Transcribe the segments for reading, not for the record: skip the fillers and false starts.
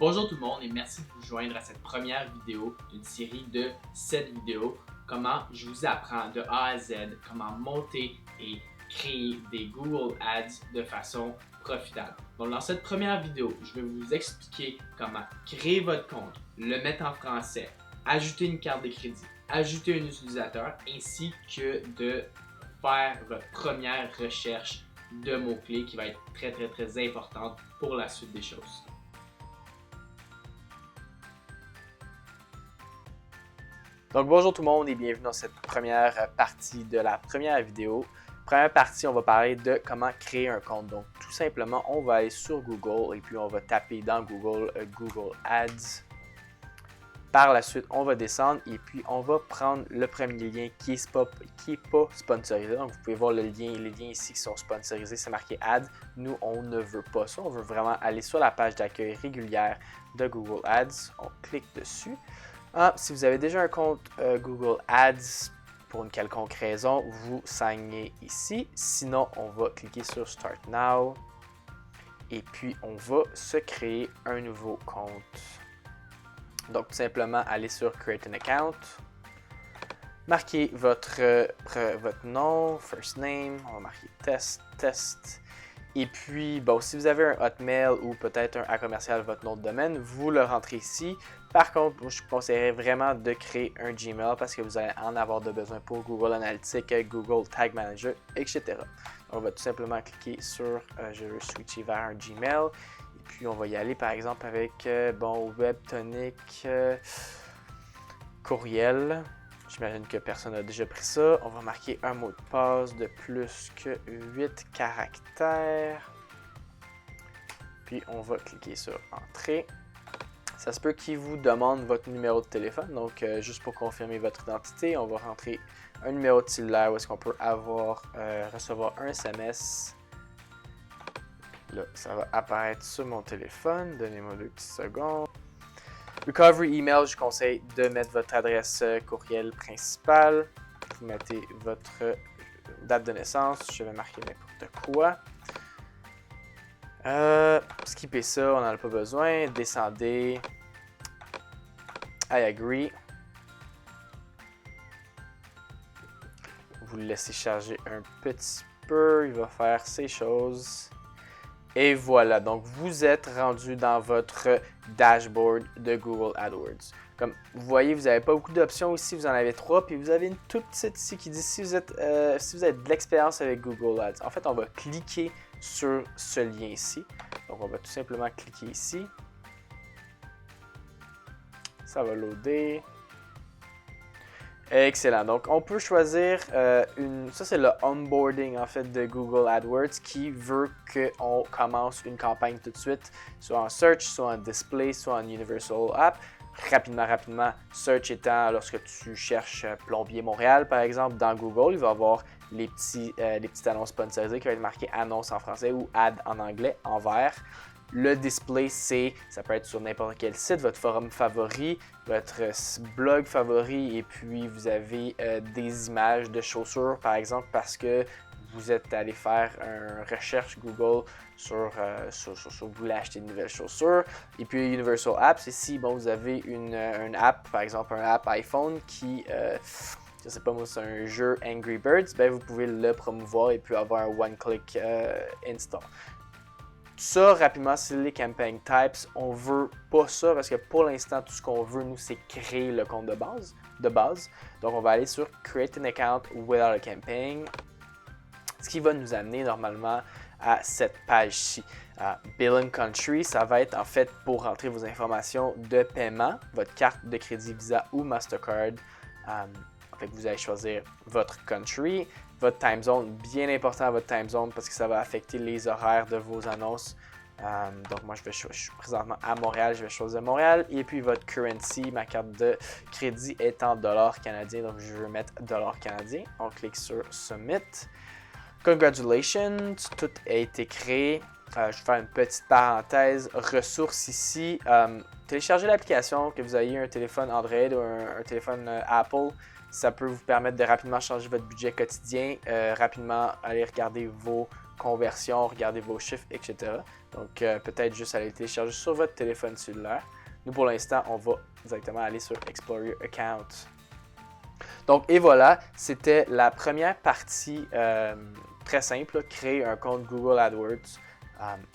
Bonjour tout le monde et merci de vous joindre à cette première vidéo d'une série de 7 vidéos. Comment je vous apprends de A à Z comment monter et créer des Google Ads de façon profitable. Donc dans cette première vidéo, je vais vous expliquer comment créer votre compte, le mettre en français, ajouter une carte de crédit, ajouter un utilisateur ainsi que de faire votre première recherche de mots-clés qui va être très importante pour la suite des choses. Donc bonjour tout le monde et bienvenue dans cette première partie de la première vidéo. Première partie, on va parler de comment créer un compte. Donc tout simplement, on va aller sur Google et puis on va taper dans Google Google Ads. Par la suite, on va descendre et puis on va prendre le premier lien qui est pas sponsorisé. Donc vous pouvez voir les liens ici qui sont sponsorisés, c'est marqué Ads. Nous, on ne veut pas ça. On veut vraiment aller sur la page d'accueil régulière de Google Ads. On clique dessus. Si vous avez déjà un compte Google Ads pour une quelconque raison, vous signez ici. Sinon, on va cliquer sur Start Now et puis on va se créer un nouveau compte. Donc, tout simplement, allez sur Create an Account, marquez votre nom, first name, on va marquer test. Et puis, bon, si vous avez un Hotmail ou peut-être un commercial votre nom de domaine, vous le rentrez ici. Par contre, je vous conseillerais vraiment de créer un Gmail parce que vous allez en avoir de besoin pour Google Analytics, Google Tag Manager, etc. On va tout simplement cliquer sur je veux switcher vers un Gmail. Et puis, on va y aller par exemple avec Webtonic courriel. J'imagine que personne n'a déjà pris ça. On va marquer un mot de passe de plus que 8 caractères. Puis on va cliquer sur Entrée. Ça se peut qu'il vous demande votre numéro de téléphone. Donc, juste pour confirmer votre identité, on va rentrer un numéro de cellulaire où est-ce qu'on peut recevoir un SMS. Là, ça va apparaître sur mon téléphone. Donnez-moi 2 petites secondes. Recovery email, je conseille de mettre votre adresse courriel principale. Vous mettez votre date de naissance. Je vais marquer n'importe quoi. Skippez ça, on n'en a pas besoin. Descendez. I agree. Vous le laissez charger un petit peu. Il va faire ces choses. Et voilà, donc vous êtes rendu dans votre dashboard de Google AdWords. Comme vous voyez, vous n'avez pas beaucoup d'options ici, vous en avez 3, puis vous avez une toute petite ici qui dit si vous avez de l'expérience avec Google Ads. En fait, on va cliquer sur ce lien ici. Donc, on va tout simplement cliquer ici. Ça va loader. Excellent. Donc, on peut choisir ça c'est le onboarding en fait de Google AdWords qui veut qu'on commence une campagne tout de suite, soit en search, soit en display, soit en Universal App. Rapidement, search étant lorsque tu cherches plombier Montréal par exemple dans Google, il va y avoir les petites annonces sponsorisées qui vont être marquées annonce en français ou ad en anglais en vert. Le display, ça peut être sur n'importe quel site, votre forum favori, votre blog favori, et puis vous avez des images de chaussures, par exemple, parce que vous êtes allé faire une recherche Google sur vous voulez acheter de nouvelles chaussures. Et puis Universal Apps, ici, bon, vous avez une app, par exemple, un app iPhone qui, je sais pas moi, c'est un jeu Angry Birds, ben vous pouvez le promouvoir et puis avoir un one-click install. Ça, rapidement, c'est les campaign types. On veut pas ça parce que pour l'instant, tout ce qu'on veut, nous, c'est créer le compte de base. Donc, on va aller sur Create an account without a campaign. Ce qui va nous amener normalement à cette page-ci. Billing Country, ça va être en fait pour rentrer vos informations de paiement, votre carte de crédit Visa ou Mastercard. Fait que vous allez choisir votre country, votre time zone, bien important votre time zone parce que ça va affecter les horaires de vos annonces. Donc moi je suis présentement à Montréal, je vais choisir Montréal. Et puis votre currency, ma carte de crédit est en dollars canadiens, donc je veux mettre dollars canadiens. On clique sur Submit. Congratulations, tout a été créé. Je vais faire une petite parenthèse. Ressources ici. Téléchargez l'application, que vous ayez un téléphone Android ou un téléphone Apple. Ça peut vous permettre de rapidement changer votre budget quotidien, rapidement aller regarder vos conversions, regarder vos chiffres, etc. Donc, peut-être juste aller le télécharger sur votre téléphone cellulaire. Nous, pour l'instant, on va directement aller sur Explore Your Account. Donc, et voilà, c'était la première partie très simple, là, créer un compte Google AdWords.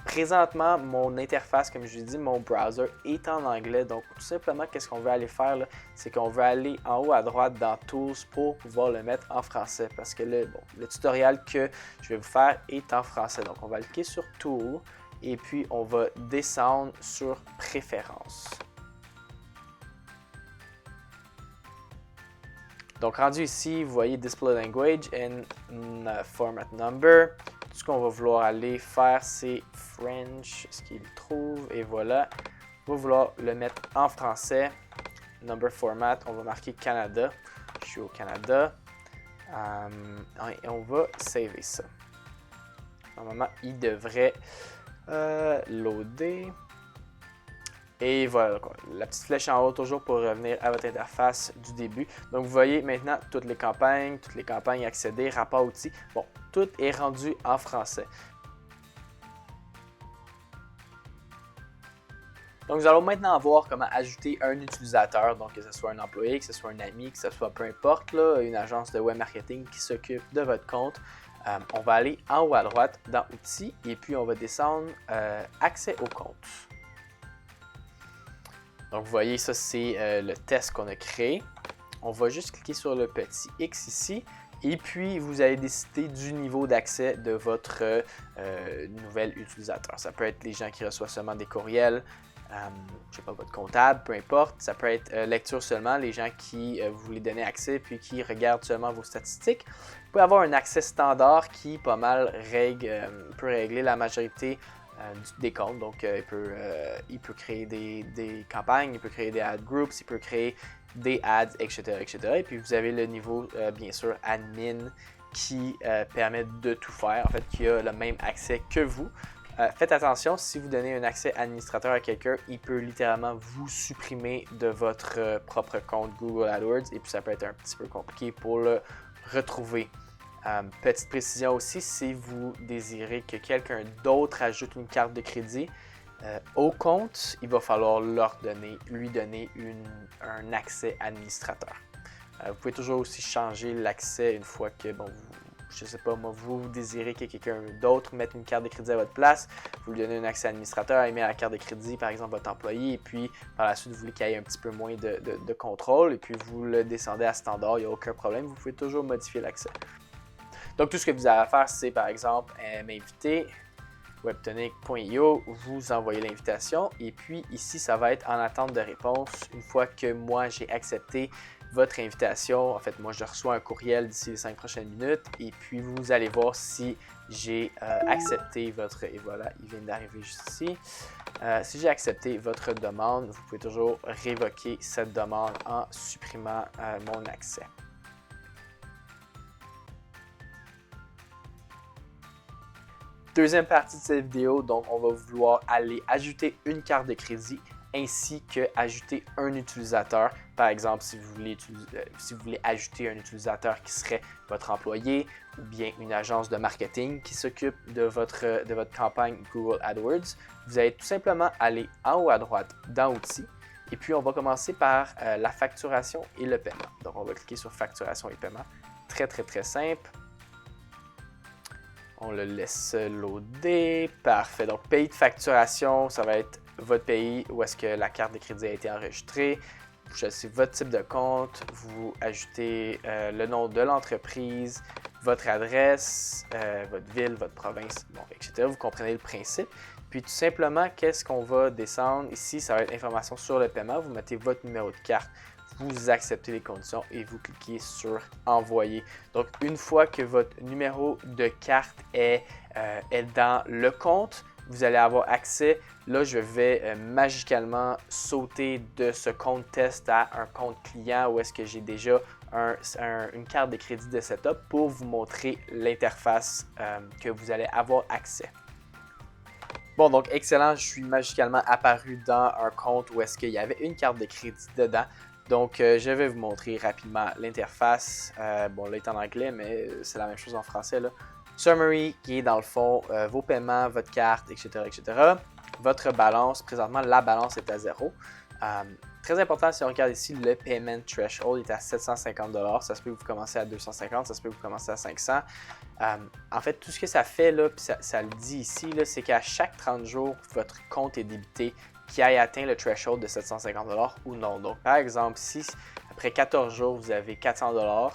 Présentement, mon interface, comme je l'ai dit, mon browser est en anglais. Donc, tout simplement, qu'est-ce qu'on veut aller faire, c'est qu'on veut aller en haut à droite dans Tools pour pouvoir le mettre en français. Parce que le tutoriel que je vais vous faire est en français. Donc, on va cliquer sur Tool et puis on va descendre sur Préférences. Donc, rendu ici, vous voyez Display Language and Format Number. Tout ce qu'on va vouloir aller faire, c'est French, ce qu'il trouve, et voilà. On va vouloir le mettre en français. Number Format, on va marquer Canada. Je suis au Canada. Et on va saver ça. Normalement, il devrait loader. Et voilà, la petite flèche en haut toujours pour revenir à votre interface du début. Donc, vous voyez maintenant toutes les campagnes accéder, rapport outils. Bon, tout est rendu en français. Donc, nous allons maintenant voir comment ajouter un utilisateur, donc que ce soit un employé, que ce soit un ami, que ce soit peu importe, là, une agence de web marketing qui s'occupe de votre compte. On va aller en haut à droite dans Outils et puis on va descendre Accès au compte. Donc, vous voyez, ça, c'est le test qu'on a créé. On va juste cliquer sur le petit X ici. Et puis, vous allez décider du niveau d'accès de votre nouvel utilisateur. Ça peut être les gens qui reçoivent seulement des courriels, je ne sais pas, votre comptable, peu importe. Ça peut être lecture seulement, les gens qui vous voulez donner accès puis qui regardent seulement vos statistiques. Vous pouvez avoir un accès standard qui, pas mal, peut régler la majorité des comptes. Donc, il peut créer des campagnes, il peut créer des ad groups, il peut créer des ads, etc., etc. Et puis, vous avez le niveau, bien sûr, admin qui permet de tout faire, en fait, qui a le même accès que vous. Faites attention, si vous donnez un accès administrateur à quelqu'un, il peut littéralement vous supprimer de votre propre compte Google AdWords et puis ça peut être un petit peu compliqué pour le retrouver. Petite précision aussi, si vous désirez que quelqu'un d'autre ajoute une carte de crédit au compte, il va falloir lui donner un accès administrateur. Vous pouvez toujours aussi changer l'accès une fois que, je ne sais pas, vous désirez que quelqu'un d'autre mette une carte de crédit à votre place, vous lui donnez un accès administrateur, il met à la carte de crédit, par exemple, votre employé, et puis par la suite, vous voulez qu'il y ait un petit peu moins de contrôle, et puis vous le descendez à standard, il n'y a aucun problème, vous pouvez toujours modifier l'accès. Donc, tout ce que vous avez à faire, c'est par exemple m'inviter, webtonic.io, vous envoyez l'invitation et puis ici, ça va être en attente de réponse. Une fois que moi, j'ai accepté votre invitation, en fait, moi, je reçois un courriel d'ici les 5 prochaines minutes et puis vous allez voir si j'ai accepté votre... Et voilà, il vient d'arriver juste ici. Si j'ai accepté votre demande, vous pouvez toujours révoquer cette demande en supprimant mon accès. Deuxième partie de cette vidéo, donc on va vouloir aller ajouter une carte de crédit ainsi que ajouter un utilisateur. Par exemple, si vous voulez ajouter un utilisateur qui serait votre employé ou bien une agence de marketing qui s'occupe de votre campagne Google AdWords, vous allez tout simplement aller en haut à droite dans Outils et puis on va commencer par la facturation et le paiement. Donc on va cliquer sur facturation et paiement. Très, très, très simple. On le laisse loader. Parfait. Donc, pays de facturation, ça va être votre pays où est-ce que la carte de crédit a été enregistrée. Vous choisissez votre type de compte. Vous ajoutez le nom de l'entreprise, votre adresse, votre ville, votre province, etc. Vous comprenez le principe. Puis, tout simplement, qu'est-ce qu'on va descendre? Ici, ça va être information sur le paiement. Vous mettez votre numéro de carte. Vous acceptez les conditions et vous cliquez sur Envoyer. Donc, une fois que votre numéro de carte est dans le compte, vous allez avoir accès. Là, je vais magicalement sauter de ce compte test à un compte client où est-ce que j'ai déjà une carte de crédit de setup pour vous montrer l'interface que vous allez avoir accès. Bon, donc excellent, je suis magicalement apparu dans un compte où est-ce qu'il y avait une carte de crédit dedans. Donc, je vais vous montrer rapidement l'interface. Bon, là, il est en anglais, mais c'est la même chose en français, là. Summary, qui est dans le fond vos paiements, votre carte, etc., etc. Votre balance, présentement, la balance est à 0. Très important, si on regarde ici, le payment threshold est à 750 $. Ça se peut que vous commencez à 250, ça se peut que vous commencez à 500. En fait, tout ce que ça fait, là, puis ça le dit ici, c'est qu'à chaque 30 jours, votre compte est débité qui ait atteint le threshold de 750 $ ou non. Donc, par exemple, si après 14 jours, vous avez 400 $,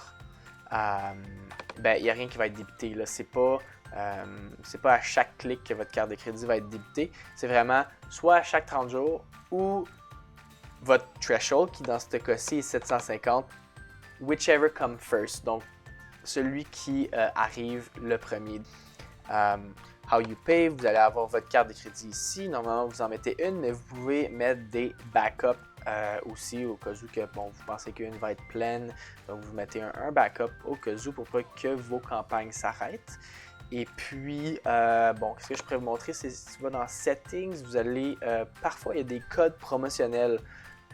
il n'y a rien qui va être débité. C'est pas à chaque clic que votre carte de crédit va être débitée. C'est vraiment soit à chaque 30 jours ou votre threshold, qui dans ce cas-ci est 750, whichever come first. Donc, celui qui arrive le premier. How you pay, vous allez avoir votre carte de crédit ici. Normalement, vous en mettez une, mais vous pouvez mettre des backups aussi au cas où que, vous pensez qu'une va être pleine. Donc, vous mettez un backup au cas où pour pas que vos campagnes s'arrêtent. Et puis, qu'est-ce que je pourrais vous montrer? C'est si tu vas dans Settings, vous allez, parfois, il y a des codes promotionnels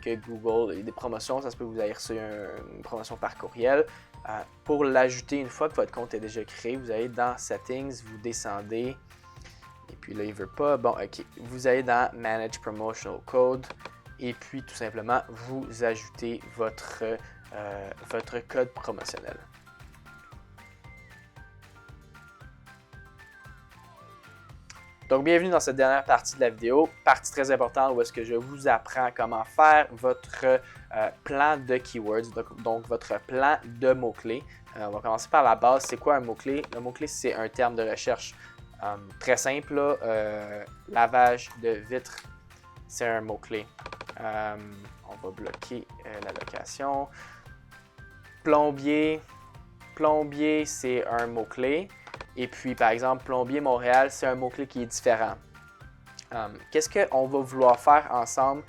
que Google, il y a des promotions, ça se peut que vous ayez reçu une promotion par courriel. Pour l'ajouter une fois que votre compte est déjà créé, vous allez dans Settings, vous descendez, et puis là, il ne veut pas. Bon, OK. Vous allez dans Manage Promotional Code, et puis tout simplement, vous ajoutez votre code promotionnel. Donc, bienvenue dans cette dernière partie de la vidéo, partie très importante où est-ce que je vous apprends comment faire votre plan de keywords, donc votre plan de mots-clés. On va commencer par la base. C'est quoi un mot-clé? Le mot-clé, c'est un terme de recherche très simple. Lavage de vitre, c'est un mot-clé. On va bloquer la location. Plombier, c'est un mot-clé. Et puis, par exemple, plombier Montréal, c'est un mot-clé qui est différent. Qu'est-ce qu'on va vouloir faire ensemble?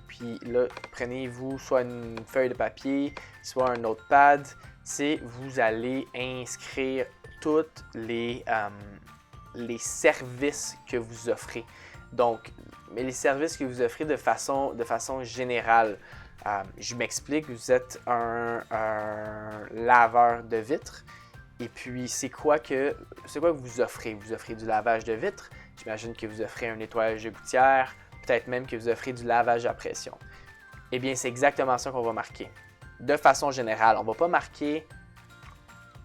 Puis là, prenez-vous soit une feuille de papier, soit un notepad, vous allez inscrire tous les services que vous offrez. Donc, mais les services que vous offrez de façon générale. Je m'explique, vous êtes un laveur de vitres. Et puis, c'est quoi que vous offrez? Vous offrez du lavage de vitres. J'imagine que vous offrez un nettoyage de gouttière. Peut-être même que vous offrez du lavage à pression. Eh bien, c'est exactement ça qu'on va marquer. De façon générale, on ne va pas marquer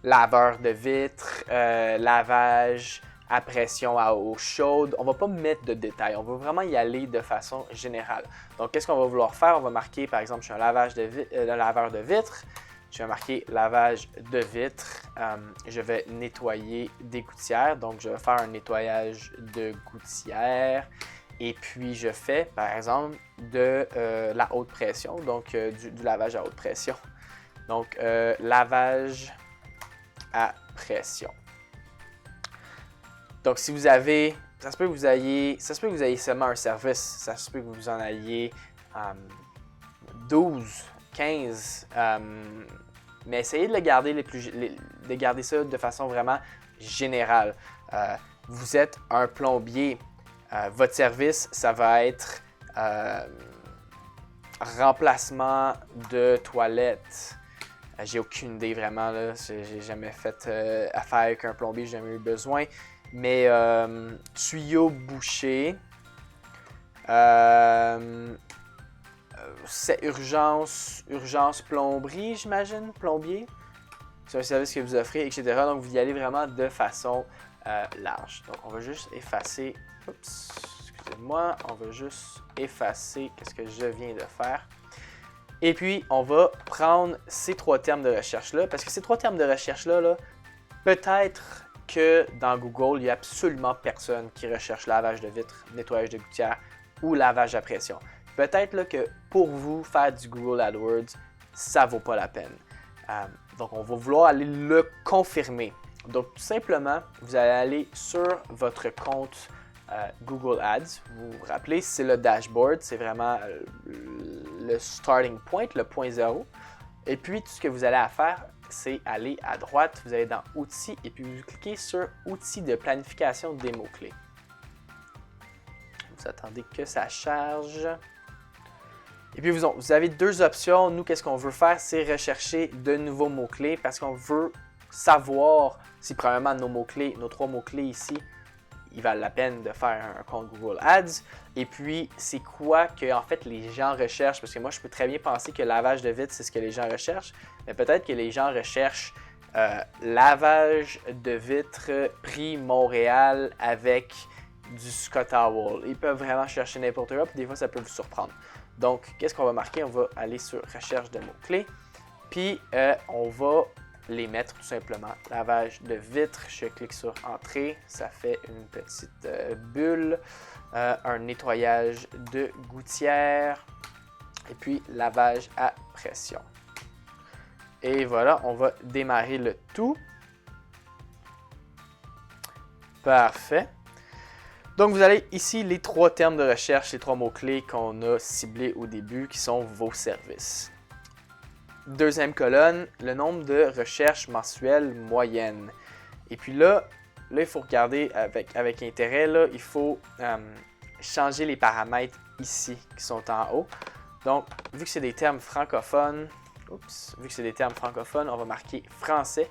laveur de vitres, lavage à pression à eau chaude. On ne va pas mettre de détails. On va vraiment y aller de façon générale. Donc, qu'est-ce qu'on va vouloir faire? On va marquer, par exemple, je suis un laveur de vitres. Je vais marquer lavage de vitres. Je vais nettoyer des gouttières. Donc, je vais faire un nettoyage de gouttières. Et puis, je fais, par exemple, de la haute pression. Donc, du lavage à haute pression. Donc, lavage à pression. Donc, si vous avez... Ça se peut que vous ayez seulement un service. Ça se peut que vous en ayez 12, 15... mais essayez de de garder ça de façon vraiment générale. Vous êtes un plombier. Votre service, ça va être remplacement de toilettes. J'ai aucune idée vraiment. J'ai jamais fait affaire avec un plombier, j'ai jamais eu besoin. Mais tuyau bouché. C'est urgence plomberie, j'imagine, plombier. C'est un service que vous offrez, etc. Donc, vous y allez vraiment de façon large. Donc, on va juste effacer. Oups, excusez-moi. On va juste effacer ce que je viens de faire. Et puis, on va prendre ces trois termes de recherche-là. Parce que ces trois termes de recherche-là, peut-être que dans Google, il n'y a absolument personne qui recherche lavage de vitres, nettoyage de gouttières ou lavage à pression. Peut-être là, que pour vous, faire du Google AdWords, ça ne vaut pas la peine. Donc, on va vouloir aller le confirmer. Donc, tout simplement, vous allez aller sur votre compte Google Ads. Vous vous rappelez, c'est le dashboard, c'est vraiment le starting point, le point zéro. Et puis, tout ce que vous allez faire, c'est aller à droite, vous allez dans Outils et puis vous cliquez sur Outils de planification des mots-clés. Vous attendez que ça charge. Et puis, vous avez deux options. Nous, qu'est-ce qu'on veut faire? C'est rechercher de nouveaux mots-clés parce qu'on veut savoir si premièrement nos mots-clés, nos 3 mots-clés ici, ils valent la peine de faire un compte Google Ads. Et puis, c'est quoi que en fait les gens recherchent? Parce que moi, je peux très bien penser que lavage de vitre, c'est ce que les gens recherchent. Mais peut-être que les gens recherchent lavage de vitre prix Montréal avec du Scott Towel. Ils peuvent vraiment chercher n'importe quoi, puis des fois, ça peut vous surprendre. Donc, qu'est-ce qu'on va marquer? On va aller sur recherche de mots-clés. Puis, on va les mettre tout simplement. Lavage de vitre, je clique sur Entrée, ça fait une petite bulle. Un nettoyage de gouttière. Et puis, lavage à pression. Et voilà, on va démarrer le tout. Parfait. Donc, vous avez ici les 3 termes de recherche, les 3 mots-clés qu'on a ciblés au début, qui sont vos services. Deuxième colonne, le nombre de recherches mensuelles moyennes. Et puis là il faut regarder avec intérêt. Là, il faut changer les paramètres ici, qui sont en haut. Donc, vu que c'est des termes francophones, on va marquer français.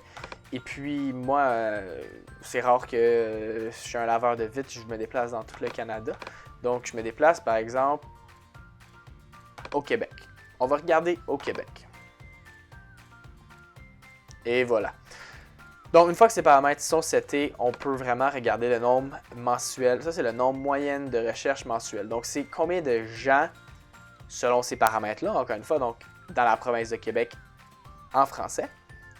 Et puis, moi, c'est rare que je suis un laveur de vitre, je me déplace dans tout le Canada. Donc, je me déplace, par exemple, au Québec. On va regarder au Québec. Et voilà. Donc, une fois que ces paramètres sont setés, on peut vraiment regarder le nombre mensuel. Ça, c'est le nombre moyen de recherche mensuelle. Donc, c'est combien de gens, selon ces paramètres-là, encore une fois, donc dans la province de Québec, en français,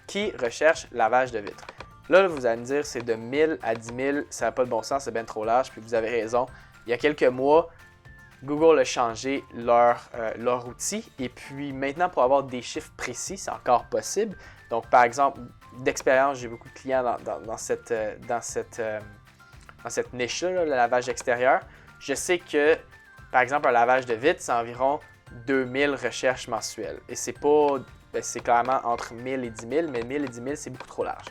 qui recherchent lavage de vitre. Là, vous allez me dire, c'est de 1000 à 10 000, ça n'a pas de bon sens, c'est bien trop large, puis vous avez raison. Il y a quelques mois, Google a changé leur outil, et puis maintenant, pour avoir des chiffres précis, c'est encore possible. Donc, par exemple, d'expérience, j'ai beaucoup de clients dans cette niche-là, le lavage extérieur. Je sais que, par exemple, un lavage de vitre, c'est environ 2000 recherches mensuelles. Et c'est clairement entre 1000 et 10 000, mais 1000 et 10 000, c'est beaucoup trop large.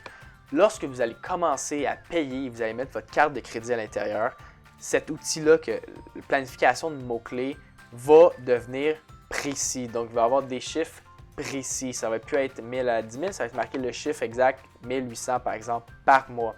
Lorsque vous allez commencer à payer, vous allez mettre votre carte de crédit à l'intérieur, cet outil-là, la planification de mots-clés, va devenir précis. Donc, il va y avoir des chiffres précis. Ça ne va plus être 1000 à 10 000, ça va être marqué le chiffre exact, 1800 par exemple, par mois.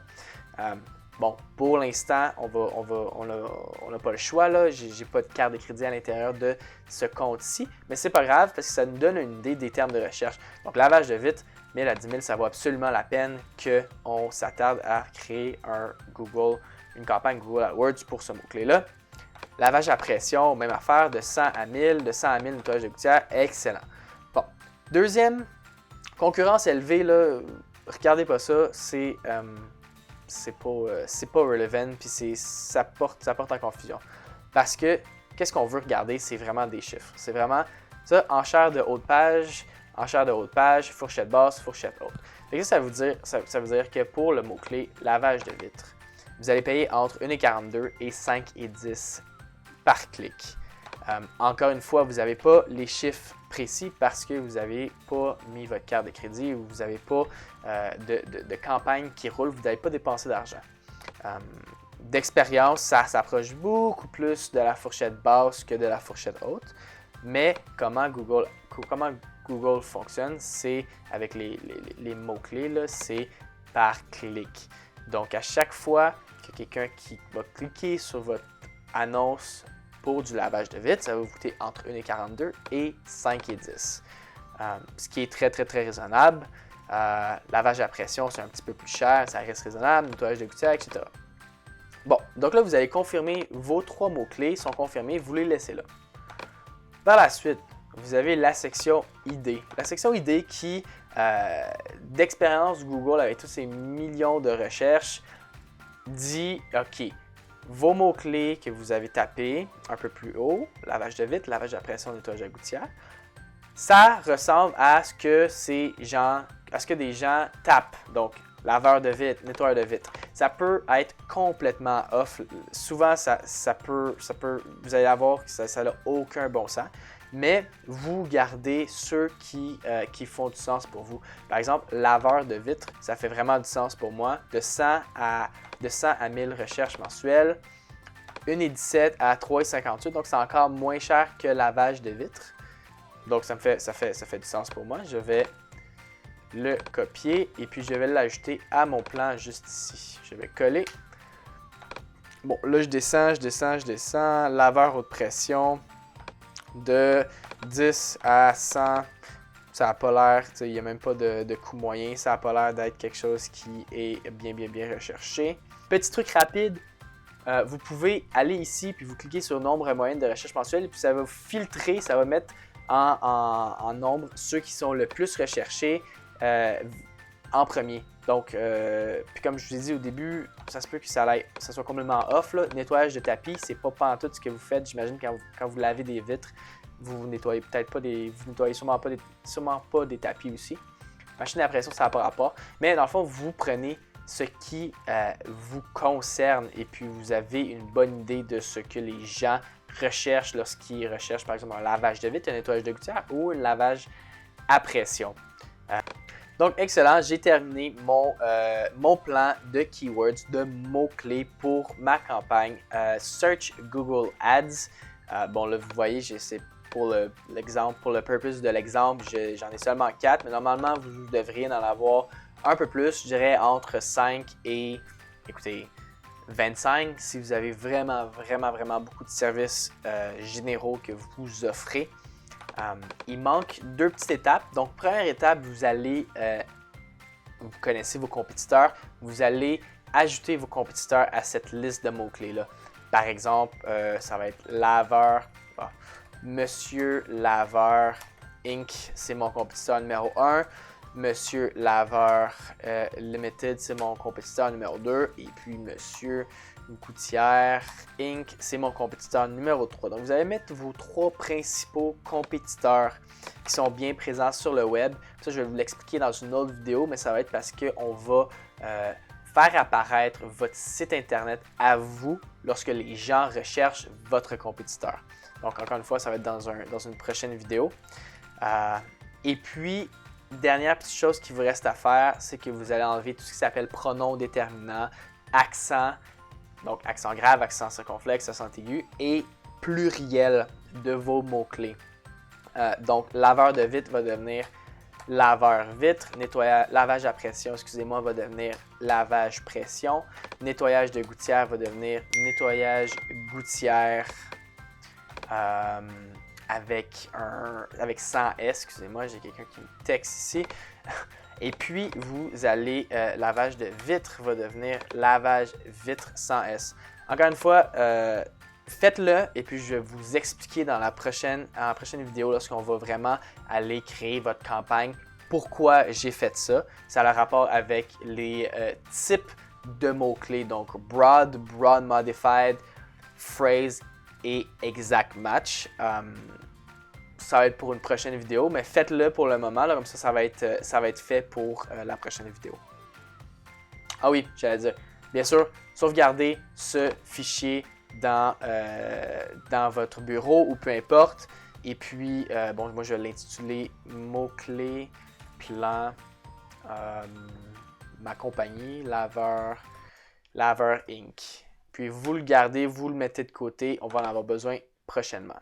Bon, pour l'instant, on n'a pas le choix, là. J'ai pas de carte de crédit à l'intérieur de ce compte-ci, mais c'est pas grave parce que ça nous donne une idée des termes de recherche. Donc, lavage de vitre, 1000 à 10 000, ça vaut absolument la peine qu'on s'attarde à créer une campagne Google AdWords pour ce mot-clé-là. Lavage à pression, même affaire, de 100 à 1000, de 100 à 1000, nettoyage de gouttière, excellent. Bon, deuxième, concurrence élevée, là, regardez pas ça, c'est pas relevant, puis ça porte en confusion. Parce que, qu'est-ce qu'on veut regarder, c'est vraiment des chiffres. C'est vraiment ça, enchère de haute page, fourchette basse, fourchette haute. Et ça veut dire que pour le mot-clé lavage de vitre, vous allez payer entre 1,42 et 5,10 par clic. Encore une fois, vous n'avez pas les chiffres précis parce que vous n'avez pas mis votre carte de crédit ou vous n'avez pas de campagne qui roule, vous n'avez pas dépensé d'argent. D'expérience, ça s'approche beaucoup plus de la fourchette basse que de la fourchette haute. Mais comment Google fonctionne, c'est avec les mots-clés, c'est par clic. Donc, à chaque fois que quelqu'un qui va cliquer sur votre annonce pour du lavage de vitre, ça va vous coûter entre 1,42 et 5,10. Ce qui est très, très, très raisonnable. Lavage à pression, c'est un petit peu plus cher, ça reste raisonnable, nettoyage de gouttière, etc. Bon, donc là, vous allez confirmer vos 3 mots-clés, sont confirmés, vous les laissez là. Par la suite, vous avez la section idées. La section idées qui, d'expérience Google avec tous ces millions de recherches, dit OK, vos mots-clés que vous avez tapés un peu plus haut, lavage de vitre, lavage à pression, nettoyage de gouttière, ça ressemble à ce que des gens tapent. Donc, laveur de vitre, nettoyeur de vitre. Ça peut être complètement off. Souvent, vous allez voir que ça n'a aucun bon sens. Mais vous gardez ceux qui font du sens pour vous. Par exemple, laveur de vitre, ça fait vraiment du sens pour moi. De 100 à 1000 recherches mensuelles, 1,17 à 3,58. Donc, c'est encore moins cher que lavage de vitre. Donc, ça fait du sens pour moi. Je vais le copier et puis je vais l'ajouter à mon plan juste ici. Je vais coller. Bon, là, je descends. Laveur haute pression de 10 à 100. Ça n'a pas l'air, il n'y a même pas de coût moyen. Ça n'a pas l'air d'être quelque chose qui est bien recherché. Petit truc rapide, vous pouvez aller ici puis vous cliquez sur nombre moyen de recherche mensuelle puis ça va vous filtrer, ça va mettre en nombre ceux qui sont le plus recherchés en premier. Donc, puis comme je vous ai dit au début, ça se peut que ça soit complètement off. Là. Nettoyage de tapis, c'est pas pantoute ce que vous faites. J'imagine quand vous lavez des vitres, vous nettoyez peut-être pas vous nettoyez sûrement pas des tapis aussi. Machine à pression, ça n'a pas rapport. Mais dans le fond, vous prenez ce qui vous concerne et puis vous avez une bonne idée de ce que les gens recherchent lorsqu'ils recherchent par exemple un lavage de vitre, un nettoyage de gouttière ou un lavage à pression. Donc excellent, j'ai terminé mon plan de keywords, de mots-clés pour ma campagne Search Google Ads. Bon là vous voyez, c'est pour l'exemple, pour le purpose de l'exemple, j'en ai seulement 4, mais normalement vous devriez en avoir un peu plus, je dirais entre 5 et, écoutez, 25 si vous avez vraiment beaucoup de services généraux que vous offrez. Il manque 2 petites étapes. Donc, première étape, vous connaissez vos compétiteurs, vous allez ajouter vos compétiteurs à cette liste de mots-clés-là. Par exemple, ça va être laveur, Monsieur Laveur Inc., c'est mon compétiteur numéro 1. Monsieur Laveur Limited, c'est mon compétiteur numéro 2. Et puis Monsieur Gouttière Inc., c'est mon compétiteur numéro 3. Donc, vous allez mettre vos 3 principaux compétiteurs qui sont bien présents sur le web. Ça, je vais vous l'expliquer dans une autre vidéo, mais ça va être parce qu'on va faire apparaître votre site Internet à vous lorsque les gens recherchent votre compétiteur. Donc, encore une fois, ça va être dans une prochaine vidéo. Et puis, dernière petite chose qui vous reste à faire, c'est que vous allez enlever tout ce qui s'appelle pronom déterminant, accent, donc accent grave, accent circonflexe, accent aigu et pluriel de vos mots-clés. Donc, laveur de vitre va devenir laveur vitre, lavage à pression, excusez-moi, va devenir lavage pression, nettoyage de gouttière va devenir nettoyage gouttière avec 100 S, excusez-moi, j'ai quelqu'un qui me texte ici. Et puis, vous allez, lavage de vitre va devenir lavage vitre sans S. Encore une fois, faites-le et puis je vais vous expliquer dans la prochaine vidéo lorsqu'on va vraiment aller créer votre campagne. Pourquoi j'ai fait ça? Ça a le rapport avec les types de mots-clés, donc broad modified, phrase et exact match. Ça va être pour une prochaine vidéo, mais faites-le pour le moment, là, comme ça va être fait pour la prochaine vidéo. Ah oui, j'allais dire, bien sûr, sauvegardez ce fichier dans votre bureau ou peu importe. Et puis, bon, moi je vais l'intituler mots-clés, plan, ma compagnie, Laveur Inc. Puis vous le gardez, vous le mettez de côté, on va en avoir besoin prochainement.